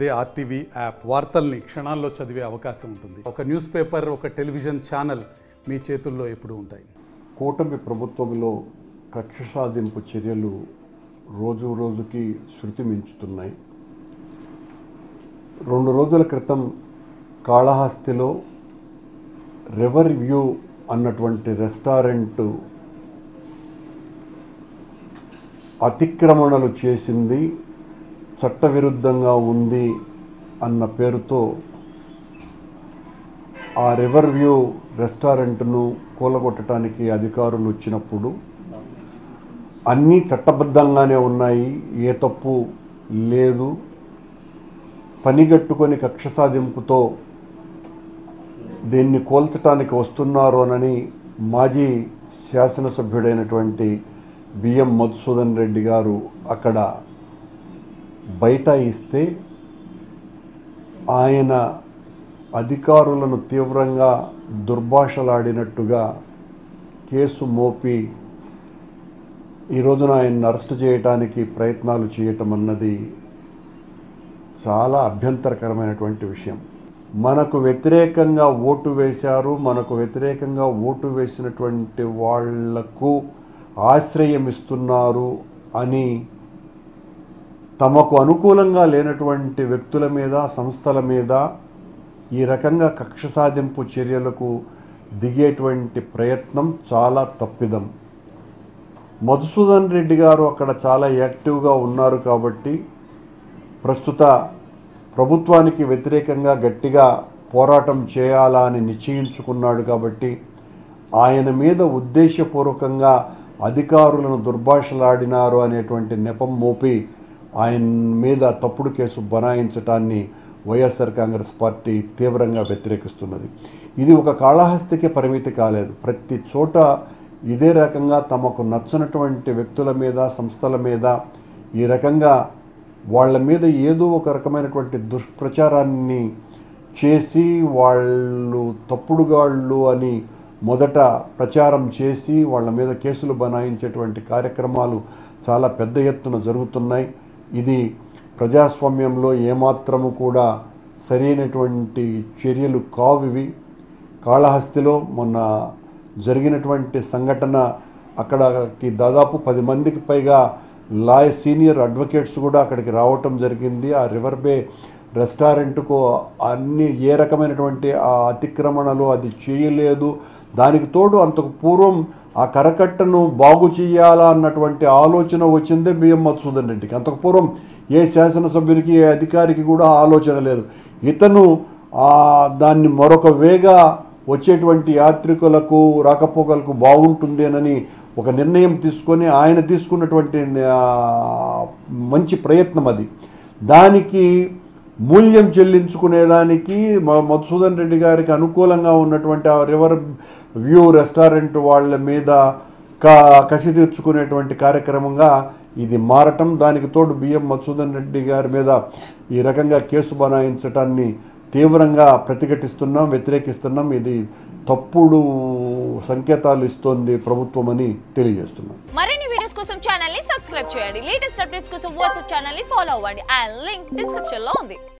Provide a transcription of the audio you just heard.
అదే RTV app వార్తల్ని క్షణాల్లో చదివే అవకాశం ఉంటుంది. ఒక న్యూస్ పేపర్, ఒక టెలివిజన్ ఛానల్ మీ చేతుల్లో ఎప్పుడూ ఉంటాయి. కూటమి ప్రభుత్వంలో కక్ష సాధింపు చర్యలు రోజు రోజుకి శృతి మించుతున్నాయి. 2 రోజుల క్రితం కాళహస్తిలో రివర్ వ్యూ అన్నటువంటి రెస్టారెంట్ అతిక్రమణలు చేసింది, చట్టవిరుద్ధంగా ఉంది అన్న పేరుతో ఆ రివర్ వ్యూ రెస్టారెంట్ను కూలగొట్టడానికి అధికారులు వచ్చినప్పుడు అన్నీ చట్టబద్ధంగానే ఉన్నాయి, ఏ తప్పు లేదు, పనిగట్టుకొని కక్ష సాధింపుతో దీన్ని కోల్చడానికి వస్తున్నారోనని మాజీ శాసనసభ్యుడైనటువంటి బిఎం మధుసూదన్ రెడ్డి గారు అక్కడ బైఠాయిస్తే ఆయన అధికారులను తీవ్రంగా దుర్భాషలాడినట్టుగా కేసు మోపి ఈ రోజున ఆయన్ని అరెస్ట్ చేయడానికి ప్రయత్నాలు చేయటం అన్నది చాలా అభ్యంతరకరమైనటువంటి విషయం. మనకు వ్యతిరేకంగా ఓటు వేశారు, మనకు వ్యతిరేకంగా ఓటు వేసినటువంటి వాళ్లకు ఆశ్రయం ఇస్తున్నారు అని తమకు అనుకూలంగా లేనటువంటి వ్యక్తుల మీద, సంస్థల మీద ఈ రకంగా కక్ష సాధింపు చర్యలకు దిగేటువంటి ప్రయత్నం చాలా తప్పిదం. మధుసూదన్ రెడ్డి గారు అక్కడ చాలా యాక్టివ్గా ఉన్నారు కాబట్టి, ప్రస్తుత ప్రభుత్వానికి వ్యతిరేకంగా గట్టిగా పోరాటం చేయాలా అని నిశ్చయించుకున్నాడు కాబట్టి ఆయన మీద ఉద్దేశపూర్వకంగా అధికారులను దుర్భాషలాడినారు అనేటువంటి నెపం మోపి ఆయన మీద తప్పుడు కేసు బనాయించటాన్ని వైఎస్ఆర్ కాంగ్రెస్ పార్టీ తీవ్రంగా వ్యతిరేకిస్తున్నది. ఇది ఒక కాళహస్తికి పరిమితి కాలేదు, ప్రతి చోట ఇదే రకంగా తమకు నచ్చనటువంటి వ్యక్తుల మీద, సంస్థల మీద ఈ రకంగా వాళ్ళ మీద ఏదో ఒక రకమైనటువంటి దుష్ప్రచారాన్ని చేసి వాళ్ళు తప్పుడుగాళ్ళు అని మొదట ప్రచారం చేసి వాళ్ళ మీద కేసులు బనాయించేటువంటి కార్యక్రమాలు చాలా పెద్ద ఎత్తున జరుగుతున్నాయి. ఇది ప్రజాస్వామ్యంలో ఏమాత్రము కూడా సరైనటువంటి చర్యలు కావివి. కాళహస్తిలో మొన్న జరిగినటువంటి సంఘటన, అక్కడికి దాదాపు 10 మందికి పైగా సీనియర్ అడ్వకేట్స్ కూడా అక్కడికి రావటం జరిగింది. ఆ రివర్ బే రెస్టారెంట్కు అన్ని ఏ రకమైనటువంటి ఆ అతిక్రమణలు అది చేయలేదు. దానికి తోడు అంతకు పూర్వం ఆ కరకట్టను బాగు చేయాలా అన్నటువంటి ఆలోచన వచ్చిందే బిఎం మధుసూదన్ రెడ్డికి. అంతకు పూర్వం ఏ శాసనసభ్యునికి, ఏ అధికారికి కూడా ఆలోచన లేదు. ఇతను దాన్ని మరొక వేగా వచ్చేటువంటి యాత్రికులకు, రాకపోకలకు బాగుంటుందేనని ఒక నిర్ణయం తీసుకొని ఆయన తీసుకున్నటువంటి మంచి ప్రయత్నం అది. దానికి మూల్యం చెల్లించుకునేదానికి మధుసూదన్ రెడ్డి గారికి అనుకూలంగా ఉన్నటువంటి ఆ రివర్ వ్యూ రెస్టారెంట్ వాళ్ళ మీద కసి తీర్చుకునేటువంటి కార్యక్రమంగా ఇది మారటం, దానికి తోడు బిఎం మధుసూదన్ రెడ్డి గారి మీద ఈ రకంగా కేసు బనాయించటాన్ని తీవ్రంగా ప్రతిఘటిస్తున్నాం, వ్యతిరేకిస్తున్నాం. ఇది తప్పుడు సంకేతాలు ఇస్తోంది ప్రభుత్వం అని తెలియజేస్తున్నాం. మరిన్ని వీడియోస్ కోసం ఛానల్ ని సబ్స్క్రైబ్ చేయండి. లేటెస్ట్ అప్డేట్స్ కోసం వాట్సాప్ ఛానల్ ని ఫాలో అవ్వండి. ఆ లింక్ డిస్క్రిప్షన్ లో ఉంది.